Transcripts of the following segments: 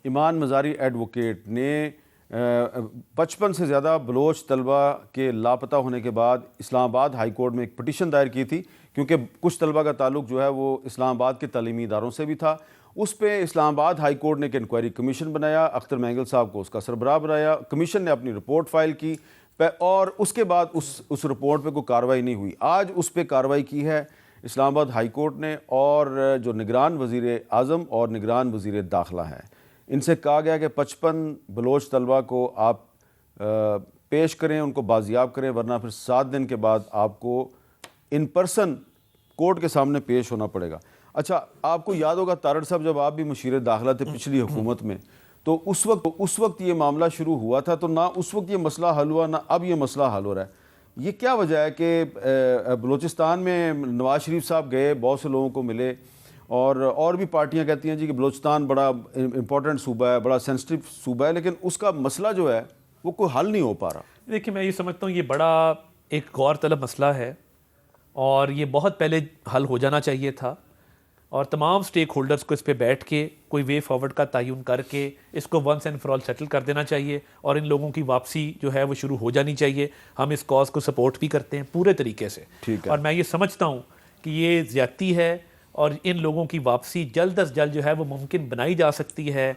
ایمان مزاری ایڈوکیٹ نے 55 سے زیادہ بلوچ طلبہ کے لاپتہ ہونے کے بعد اسلام آباد ہائی کورٹ میں ایک پٹیشن دائر کی تھی، کیونکہ کچھ طلبہ کا تعلق جو ہے وہ اسلام آباد کے تعلیمی اداروں سے بھی تھا۔ اس پہ اسلام آباد ہائی کورٹ نے ایک انکوائری کمیشن بنایا، اختر مینگل صاحب کو اس کا سربراہ بنایا، کمیشن نے اپنی رپورٹ فائل کی اور اس کے بعد اس رپورٹ پہ کوئی کارروائی نہیں ہوئی۔ آج اس پہ کارروائی کی ہے اسلام آباد ہائی کورٹ نے، اور جو نگران وزیر اعظم اور نگران وزیر داخلہ ہے، ان سے کہا گیا کہ 55 بلوچ طلبہ کو آپ پیش کریں، ان کو بازیاب کریں، ورنہ پھر 7 دن کے بعد آپ کو ان پرسن کورٹ کے سامنے پیش ہونا پڑے گا۔ اچھا، آپ کو یاد ہوگا تارڑ صاحب جب آپ بھی مشیر داخلہ تھے پچھلی حکومت میں، تو اس وقت یہ معاملہ شروع ہوا تھا، تو نہ اس وقت یہ مسئلہ حل ہوا نہ اب یہ مسئلہ حل ہو رہا ہے۔ یہ کیا وجہ ہے کہ بلوچستان میں نواز شریف صاحب گئے، بہت سے لوگوں کو ملے، اور بھی پارٹیاں کہتی ہیں جی کہ بلوچستان بڑا امپورٹنٹ صوبہ ہے، بڑا سینسٹیو صوبہ ہے، لیکن اس کا مسئلہ جو ہے وہ کوئی حل نہیں ہو پا رہا۔ دیکھیں، میں یہ سمجھتا ہوں یہ بڑا ایک غور طلب مسئلہ ہے، اور یہ بہت پہلے حل ہو جانا چاہیے تھا، اور تمام سٹیک ہولڈرز کو اس پہ بیٹھ کے کوئی وے فارورڈ کا تعین کر کے اس کو once and for all settle کر دینا چاہیے، اور ان لوگوں کی واپسی جو ہے وہ شروع ہو جانی چاہیے۔ ہم اس کاز کو سپورٹ بھی کرتے ہیں پورے طریقے سے، اور میں یہ سمجھتا ہوں کہ یہ زیادتی ہے، اور ان لوگوں کی واپسی جلد از جلد جو ہے وہ ممکن بنائی جا سکتی ہے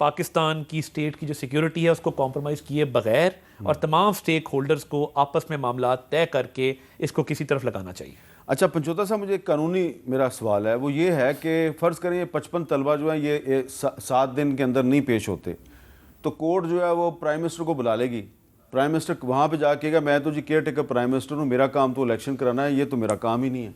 پاکستان کی اسٹیٹ کی جو سیکیورٹی ہے اس کو کمپرومائز کیے بغیر، اور تمام سٹیک ہولڈرز کو آپس میں معاملات طے کر کے اس کو کسی طرف لگانا چاہیے۔ اچھا پنچوتا صاحب، مجھے ایک قانونی میرا سوال ہے، وہ یہ ہے کہ فرض کریں یہ 55 طلبہ جو ہیں یہ 7 دن کے اندر نہیں پیش ہوتے، تو کورٹ جو ہے وہ پرائم منسٹر کو بلا لے گی، پرائم منسٹر وہاں پہ جا کے گا میں تو جی کیئر ٹیکر پرائم منسٹر ہوں، میرا کام تو الیکشن کرانا ہے، یہ تو میرا کام ہی نہیں ہے،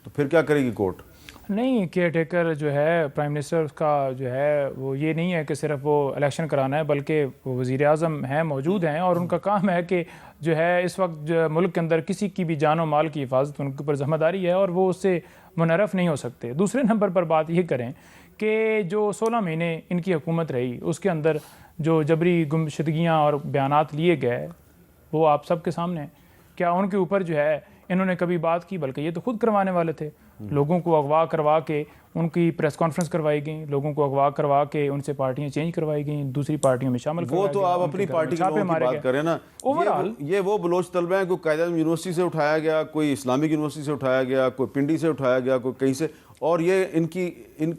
تو پھر کیا کرے گی کورٹ؟ نہیں، کیئر ٹیکر جو ہے پرائم منسٹر کا جو ہے وہ یہ نہیں ہے کہ صرف وہ الیکشن کرانا ہے، بلکہ وہ وزیر اعظم ہیں، موجود ہیں، اور ان کا کام ہے کہ جو ہے اس وقت جو ملک کے اندر کسی کی بھی جان و مال کی حفاظت ان کے اوپر ذمہ داری ہے، اور وہ اس سے منحرف نہیں ہو سکتے۔ دوسرے نمبر پر بات یہ کریں کہ جو 16 مہینے ان کی حکومت رہی، اس کے اندر جو جبری گمشدگیاں اور بیانات لیے گئے وہ آپ سب کے سامنے ہیں۔ کیا ان کے اوپر جو ہے انہوں نے کبھی بات کی؟ بلکہ یہ تو خود کروانے والے تھے، لوگوں کو اغوا کروا کے ان کی پریس کانفرنس کروائی گئیں، لوگوں کو اغوا کروا کے ان سے پارٹیاں چینج کروائی گئیں، دوسری پارٹیوں میں شامل کروایا گیا۔ وہ تو آپ اپنی پارٹی کے لوگوں کی بات کریں نا، یہ وہ بلوچ طلبہ ہیں، کوئی قائد اعظم یونیورسٹی سے اٹھایا گیا، کوئی اسلامک یونیورسٹی سے اٹھایا گیا، کوئی پنڈی سے اٹھایا گیا، کوئی کہیں سے، اور یہ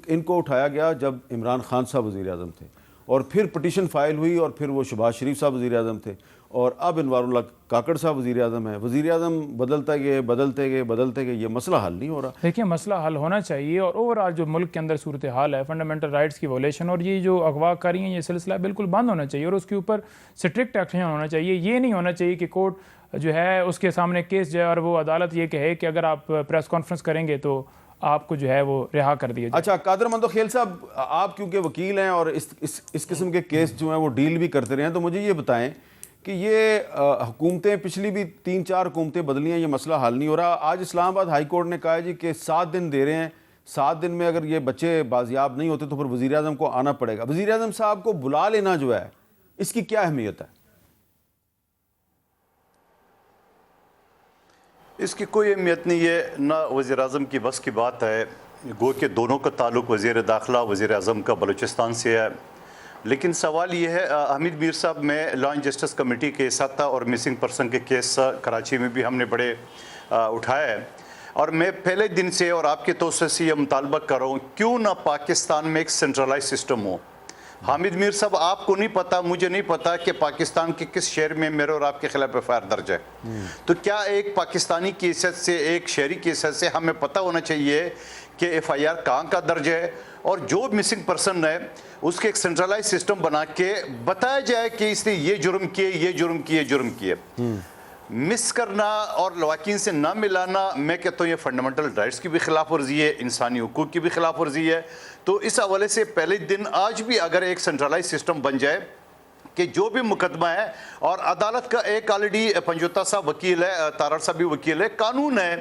ان کو اٹھایا گیا جب عمران خان صاحب وزیر اعظم تھے، اور پھر پٹیشن فائل ہوئی، اور پھر وہ شہباز شریف صاحب وزیر اعظم تھے، اور اب انوار اللہ کاکڑ صاحب وزیر اعظم ہیں۔ وزیر اعظم بدلتے گئے، یہ مسئلہ حل نہیں ہو رہا۔ دیکھیں، مسئلہ حل ہونا چاہیے، اور اوورآل جو ملک کے اندر صورتحال ہے، فنڈامنٹل رائٹس کی ویولیشن اور یہ جو اغوا کاری ہیں، یہ سلسلہ بالکل بند ہونا چاہیے، اور اس کے اوپر اسٹرکٹ ایکشن ہونا چاہیے۔ یہ نہیں ہونا چاہیے کہ کورٹ جو ہے اس کے سامنے کیس جائے اور وہ عدالت یہ کہے کہ اگر آپ پریس کانفرنس کریں گے تو آپ کو جو ہے وہ رہا کر دیا جائے۔ اچھا قادر مندوخیل صاحب، آپ کیونکہ وکیل ہیں اور اس قسم کے کیس جو ہیں وہ ڈیل بھی کرتے رہے ہیں، تو مجھے یہ بتائیں کہ یہ حکومتیں پچھلی بھی 3-4 حکومتیں بدلی ہیں، یہ مسئلہ حل نہیں ہو رہا۔ آج اسلام آباد ہائی کورٹ نے کہا ہے جی کہ 7 دن دے رہے ہیں، 7 دن میں اگر یہ بچے بازیاب نہیں ہوتے تو پھر وزیر اعظم کو آنا پڑے گا۔ وزیر اعظم صاحب کو بلا لینا جو ہے اس کی کیا اہمیت ہے؟ اس کی کوئی اہمیت نہیں ہے، نہ وزیر اعظم کی بس کی بات ہے، گو کہ دونوں کا تعلق وزیر داخلہ وزیر اعظم کا بلوچستان سے ہے۔ لیکن سوال یہ ہے، حمید میر صاحب، میں لا اینڈ جسٹس کمیٹی کے ساتھ تھا، اور مسنگ پرسن کے کیس کراچی میں بھی ہم نے بڑے اٹھایا ہے، اور میں پہلے دن سے اور آپ کے توسط سے یہ مطالبہ کر رہا ہوں، کیوں نہ پاکستان میں ایک سینٹرلائز سسٹم ہو۔ حامد میر صاحب، آپ کو نہیں پتا، مجھے نہیں پتا کہ پاکستان کے کس شہر میں میرے اور آپ کے خلاف ایف آئی آر درج ہے، تو کیا ایک پاکستانی کی حیثیت سے، ایک شہری کی حیثیت سے ہمیں پتہ ہونا چاہیے کہ ایف آئی آر کہاں کا درج ہے، اور جو مسنگ پرسن ہے اس کے ایک سینٹرلائز سسٹم بنا کے بتایا جائے کہ اس نے یہ جرم کیے، یہ جرم کیے، جرم کیے۔ مس کرنا اور لواحقین سے نہ ملانا، میں کہتا ہوں یہ فنڈامنٹل رائٹس کی بھی خلاف ورزی ہے، انسانی حقوق کی بھی خلاف ورزی ہے۔ تو اس حوالے سے پہلے دن آج بھی اگر ایک سینٹرلائز سسٹم بن جائے کہ جو بھی مقدمہ ہے، اور عدالت کا ایک آلریڈی پنجوتا صاحب وکیل ہے، تارڑ صاحب بھی وکیل ہے، قانون ہے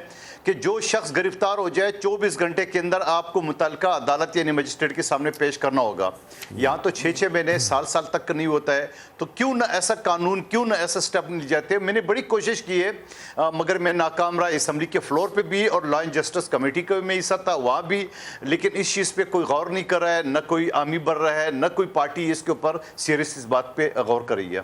کہ جو شخص گرفتار ہو جائے 24 گھنٹے کے اندر آپ کو متعلقہ عدالت یعنی مجسٹریٹ کے سامنے پیش کرنا ہوگا. یہاں تو 6 مہینے سال تک نہیں ہوتا ہے. تو کیوں نہ ایسا قانون, کیوں نہ ایسا سٹیپ نہیں جاتے. میں نے بڑی کوشش کی ہے مگر میں ناکام رہا, اسمبلی کے فلور پہ بھی اور لا اینڈ جسٹس کمیٹی کا بھی میں حصہ تھا وہاں بھی, لیکن اس چیز پہ کوئی غور نہیں کر رہا ہے, نہ کوئی عامی بڑھ رہا ہے, نہ کوئی پارٹی اس کے اوپر سیریس اس بات پہ غور کر رہی ہے.